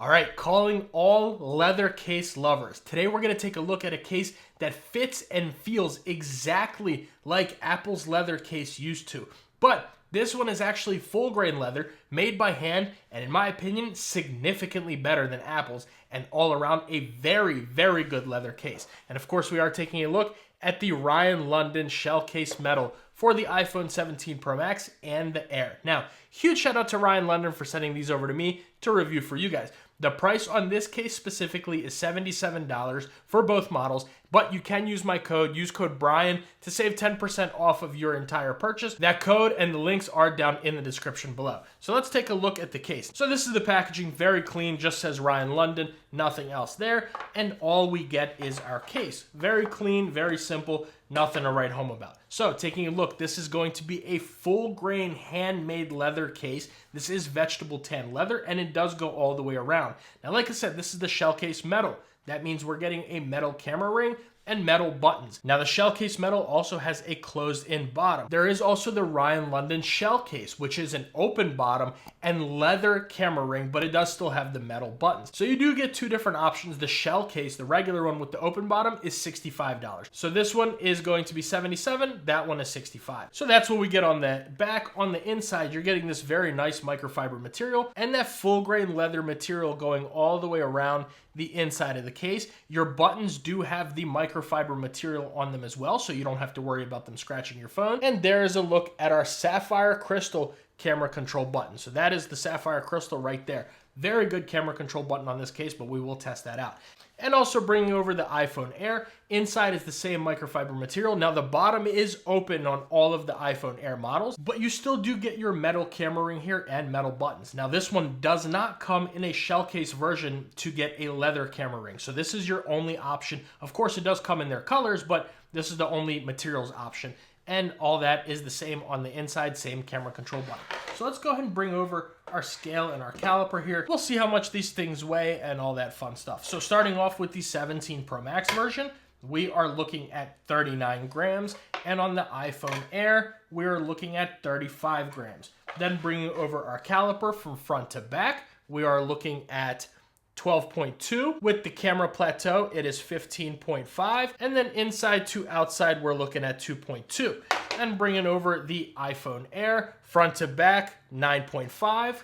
All right, calling all leather case lovers. Today we're going to take a look at a case that fits and feels exactly like Apple's leather case used to. But this one is actually full grain leather, made by hand, and in my opinion, significantly better than Apple's, and all around a very, very good leather case. And of course, we are taking a look at the Ryan London shell case metal for the iPhone 17 Pro Max and the Air. Now, huge shout out to Ryan London for sending these over to me to review for you guys. The price on this case specifically is $77 for both models, but you can use use code Brian to save 10% off of your entire purchase. That code and the links are down in the description below. So let's take a look at the case. So this is the packaging, very clean, just says Ryan London, nothing else there, and all we get is our case. Very clean, very simple, nothing to write home about. So taking a look, this is going to be a full grain handmade leather case. This is vegetable tan leather, and it does go all the way around. Now, like I said, this is the shell case metal. That means we're getting a metal camera ring and metal buttons. Now, the shell case metal also has a closed-in bottom. There is also the Ryan London shell case, which is an open bottom and leather camera ring, but it does still have the metal buttons. So you do get two different options. The shell case, the regular one with the open bottom, is $65. So this one is going to be $77. That one is $65. So that's what we get on the back. On the inside, you're getting this very nice microfiber material and that full grain leather material going all the way around the inside of the case. Your buttons do have the microfiber material on them as well, so you don't have to worry about them scratching your phone. And there is a look at our sapphire crystal camera control button. So that is the sapphire crystal right there. Very good camera control button on this case, but we will test that out. And also bringing over the iPhone Air. Inside is the same microfiber material. Now the bottom is open on all of the iPhone Air models, but you still do get your metal camera ring here and metal buttons. Now this one does not come in a shell case version to get a leather camera ring. So this is your only option. Of course, it does come in their colors, but this is the only materials option. And all that is the same on the inside, same camera control button. So let's go ahead and bring over our scale and our caliper here. We'll see how much these things weigh and all that fun stuff. So starting off with the 17 Pro Max version, we are looking at 39 grams. And on the iPhone Air, we're looking at 35 grams. Then bringing over our caliper from front to back, we are looking at 12.2. With the camera plateau, it is 15.5. And then inside to outside, we're looking at 2.2. And bringing over the iPhone Air, front to back, 9.5.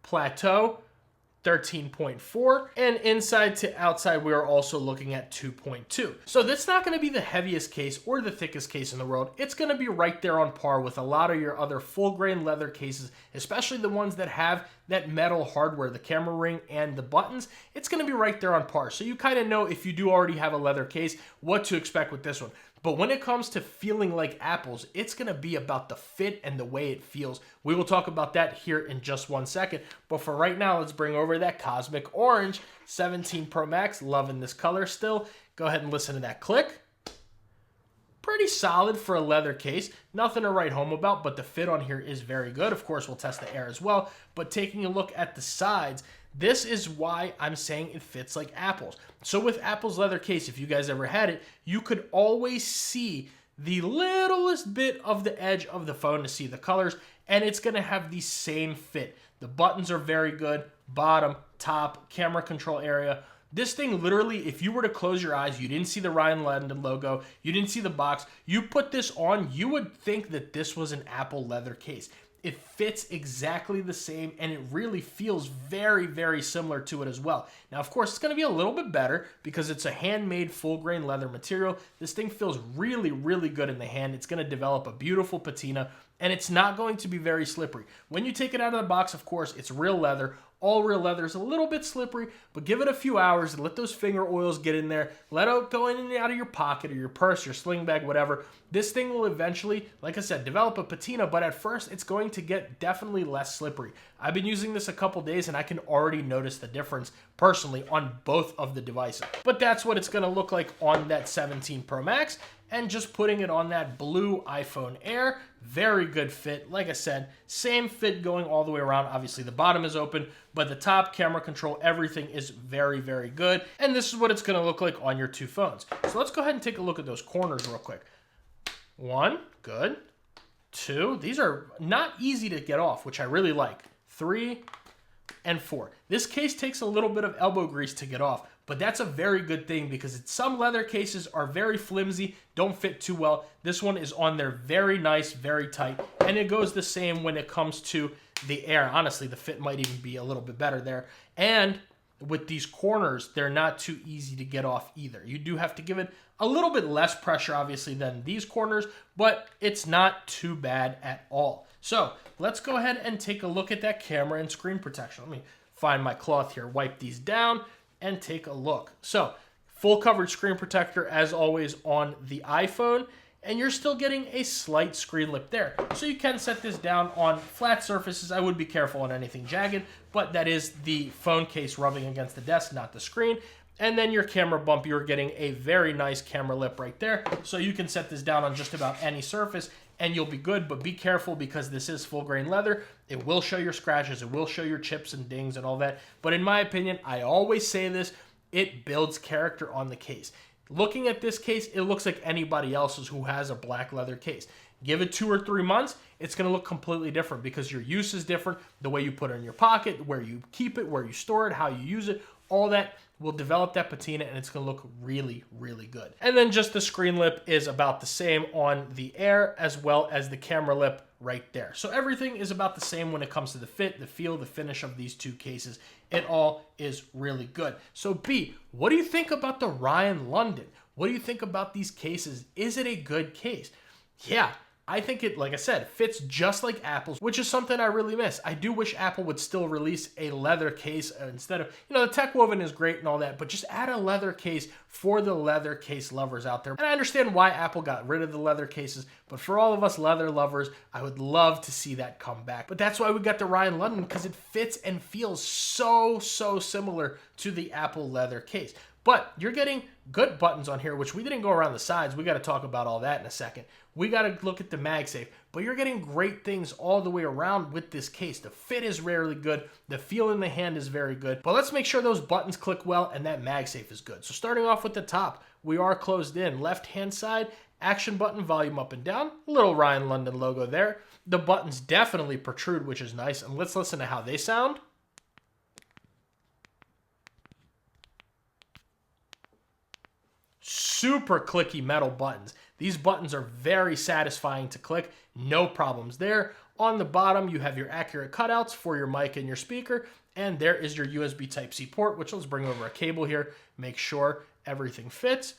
Plateau, 13.4, and inside to outside we are also looking at 2.2. So that's not going to be the heaviest case or the thickest case in the world. It's going to be right there on par with a lot of your other full grain leather cases, especially the ones that have that metal hardware, the camera ring and the buttons. It's going to be right there on par. So you kind of know, if you do already have a leather case, what to expect with this one. But when it comes to feeling like Apple's, it's going to be about the fit and the way it feels. We will talk about that here in just 1 second. But for right now, let's bring over that Cosmic Orange 17 Pro Max. Loving this color still. Go ahead and listen to that click. Pretty solid for a leather case. Nothing to write home about, but the fit on here is very good. Of course, we'll test the Air as well. But taking a look at the sides, this is why I'm saying it fits like Apple's. So with Apple's leather case, if you guys ever had it, you could always see the littlest bit of the edge of the phone to see the colors, and it's going to have the same fit. The buttons are very good, bottom, top, camera control area. This thing literally, if you were to close your eyes, you didn't see the Ryan London logo, you didn't see the box, you put this on, you would think that this was an Apple leather case. It fits exactly the same, and it really feels very, very similar to it as well. Now, of course, it's going to be a little bit better because it's a handmade full grain leather material. This thing feels really, really good in the hand. It's going to develop a beautiful patina, and it's not going to be very slippery. When you take it out of the box, of course, it's real leather. All real leather is a little bit slippery, but give it a few hours and let those finger oils get in there. Let it go in and out of your pocket or your purse, your sling bag, whatever. This thing will eventually, like I said, develop a patina, but at first it's going to get definitely less slippery. I've been using this a couple days and I can already notice the difference personally on both of the devices. But that's what it's going to look like on that 17 Pro Max. And just putting it on that blue iPhone Air, very good fit. Like I said, same fit going all the way around. Obviously, the bottom is open, but the top, camera control, everything is very, very good. And this is what it's going to look like on your two phones. So let's go ahead and take a look at those corners real quick. 1, good. 2, these are not easy to get off, which I really like. 3, and 4. This case takes a little bit of elbow grease to get off, but that's a very good thing because some leather cases are very flimsy, don't fit too well. This one is on there very nice, very tight, and it goes the same when it comes to the Air. Honestly, the fit might even be a little bit better there. And with these corners, they're not too easy to get off either. You do have to give it a little bit less pressure, obviously, than these corners, but it's not too bad at all. So let's go ahead and take a look at that camera and screen protection. Let me find my cloth here, wipe these down, and take a look. So full coverage screen protector, as always, on the iPhone, and you're still getting a slight screen lip there. So you can set this down on flat surfaces. I would be careful on anything jagged, but that is the phone case rubbing against the desk, not the screen. And then your camera bump, you're getting a very nice camera lip right there. So you can set this down on just about any surface and you'll be good, but be careful because this is full grain leather. It will show your scratches, it will show your chips and dings and all that. But in my opinion, I always say this, it builds character on the case. Looking at this case, it looks like anybody else's who has a black leather case. Give it 2 or 3 months, it's going to look completely different because your use is different. The way you put it in your pocket, where you keep it, where you store it, how you use it, all that will develop that patina and it's going to look really, really good. And then just the screen lip is about the same on the Air as well as the camera lip right there. So everything is about the same when it comes to the fit, the feel, the finish of these two cases. It all is really good. So B, what do you think about the Ryan London? What do you think about these cases? Is it a good case? Yeah, I think it, like I said, fits just like Apple's, which is something I really miss. I do wish Apple would still release a leather case instead of, the tech woven is great and all that, but just add a leather case for the leather case lovers out there. And I understand why Apple got rid of the leather cases, but for all of us leather lovers, I would love to see that come back. But that's why we got the Ryan London, because it fits and feels so similar to the Apple leather case. But you're getting good buttons on here, which we didn't go around the sides. We got to talk about all that in a second. We got to look at the MagSafe, but you're getting great things all the way around with this case. The fit is really good. The feel in the hand is very good. But let's make sure those buttons click well and that MagSafe is good. So starting off with the top, we are closed in. Left-hand side, action button, volume up and down. Little Ryan London logo there. The buttons definitely protrude, which is nice. And let's listen to how they sound. Super clicky metal buttons. These buttons are very satisfying to click, no problems there. On the bottom, you have your accurate cutouts for your mic and your speaker, and there is your USB Type-C port, which let's bring over a cable here, make sure everything fits.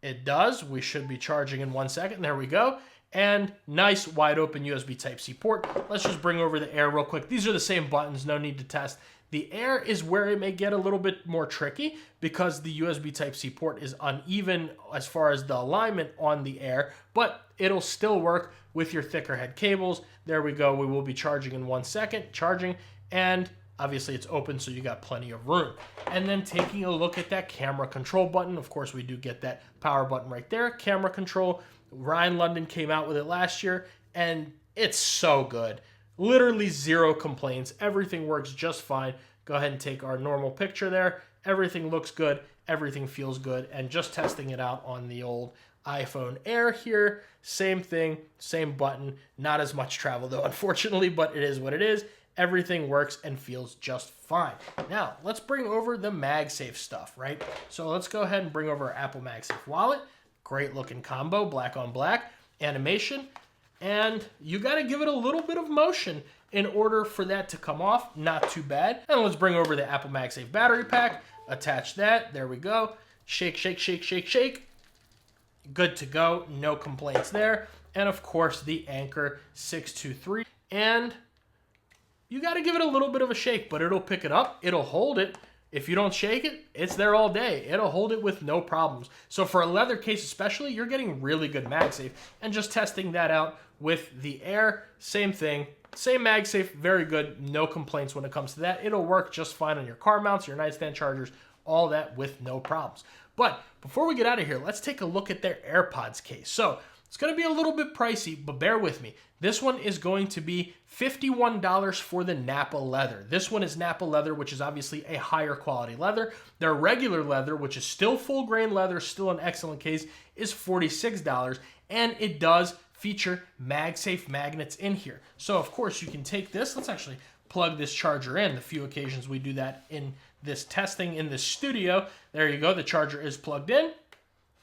It does. We should be charging in 1 second. There we go. And nice wide open USB Type-C port. Let's just bring over the Air real quick. These are the same buttons, no need to test. The Air is where it may get a little bit more tricky because the USB Type-C port is uneven as far as the alignment on the Air, but it'll still work with your thicker head cables. There we go. We will be charging in 1 second, charging, and obviously it's open, so you got plenty of room. And then taking a look at that camera control button. Of course, we do get that power button right there. Camera control. Ryan London came out with it last year, and it's so good. Literally zero complaints. Everything works just fine. Go ahead and take our normal picture there. Everything looks good. Everything feels good. And just testing it out on the old iPhone Air here. Same thing, same button. Not as much travel though, unfortunately, but it is what it is. Everything works and feels just fine. Now, let's bring over the MagSafe stuff, right? So let's go ahead and bring over our Apple MagSafe wallet. Great looking combo, black on black. Animation. And you got to give it a little bit of motion in order for that to come off. Not too bad. And let's bring over the Apple MagSafe battery pack. Attach that. There we go. Shake, shake, shake, shake, shake. Good to go. No complaints there. And of course, the Anchor 623. And you got to give it a little bit of a shake, but it'll pick it up. It'll hold it. If you don't shake it, it's there all day. It'll hold it with no problems. So for a leather case especially, you're getting really good MagSafe. And just testing that out with the Air, same thing. Same MagSafe, very good. No complaints when it comes to that. It'll work just fine on your car mounts, your nightstand chargers, all that with no problems. But before we get out of here, let's take a look at their AirPods case. So it's going to be a little bit pricey, but bear with me. This one is going to be $51 for the Napa leather. This one is Napa leather, which is obviously a higher quality leather. Their regular leather, which is still full grain leather, still an excellent case, is $46. And it does feature MagSafe magnets in here. So of course you can take this. Let's actually plug this charger in. The few occasions we do that in this testing in the studio, there you go, the charger is plugged in,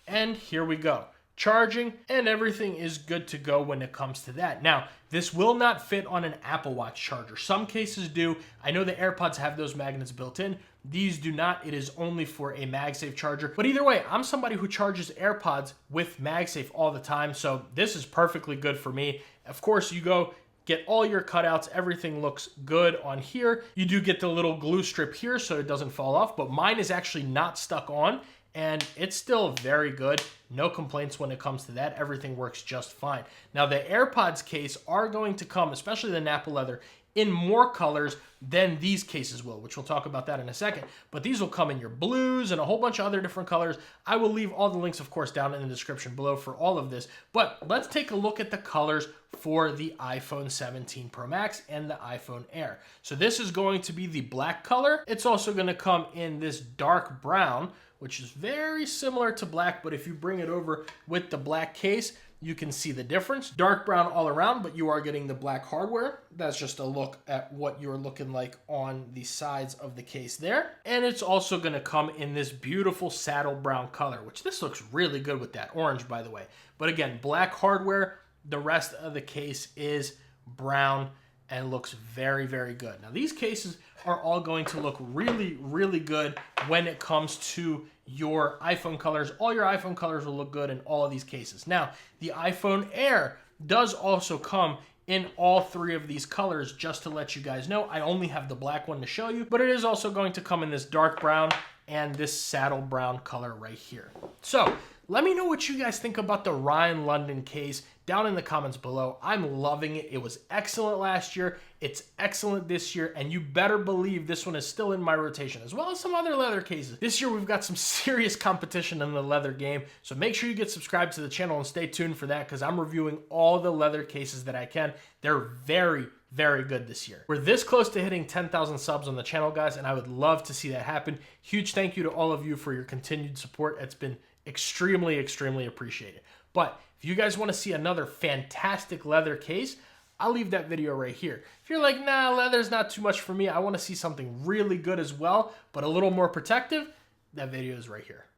and here we go. Charging, and everything is good to go when it comes to that. Now, this will not fit on an Apple Watch charger. Some cases do. I know the AirPods have those magnets built in. These do not. It is only for a MagSafe charger. But either way, I'm somebody who charges AirPods with MagSafe all the time, so this is perfectly good for me. Of course, you go get all your cutouts. Everything looks good on here. You do get the little glue strip here so it doesn't fall off, but mine is actually not stuck on, and it's still very good. No complaints when it comes to that. Everything works just fine. Now, the AirPods case are going to come, especially the Nappa leather, in more colors than these cases will, which we'll talk about that in a second. But these will come in your blues and a whole bunch of other different colors. I will leave all the links, of course, down in the description below for all of this. But let's take a look at the colors for the iPhone 17 Pro Max and the iPhone Air. So this is going to be the black color. It's also going to come in this dark brown, which is very similar to black, but if you bring it over with the black case, you can see the difference. Dark brown all around, but you are getting the black hardware. That's just a look at what you're looking like on the sides of the case there. And it's also gonna come in this beautiful saddle brown color, which this looks really good with that orange, by the way. But again, black hardware, the rest of the case is brown and looks very, very good. Now, these cases are all going to look really, really good when it comes to your iPhone colors. All your iPhone colors will look good in all of these cases. Now, the iPhone Air does also come in all three of these colors, just to let you guys know. I only have the black one to show you, but it is also going to come in this dark brown and this saddle brown color right here. So let me know what you guys think about the Ryan London case down in the comments below. I'm loving it. It was excellent last year. It's excellent this year, and you better believe this one is still in my rotation, as well as some other leather cases. This year, we've got some serious competition in the leather game, so make sure you get subscribed to the channel and stay tuned for that, because I'm reviewing all the leather cases that I can. They're very, very good this year. We're this close to hitting 10,000 subs on the channel, guys, and I would love to see that happen. Huge thank you to all of you for your continued support. It's been extremely, extremely appreciated. But if you guys want to see another fantastic leather case, I'll leave that video right here. If you're like, nah, leather's not too much for me, I want to see something really good as well, but a little more protective, that video is right here.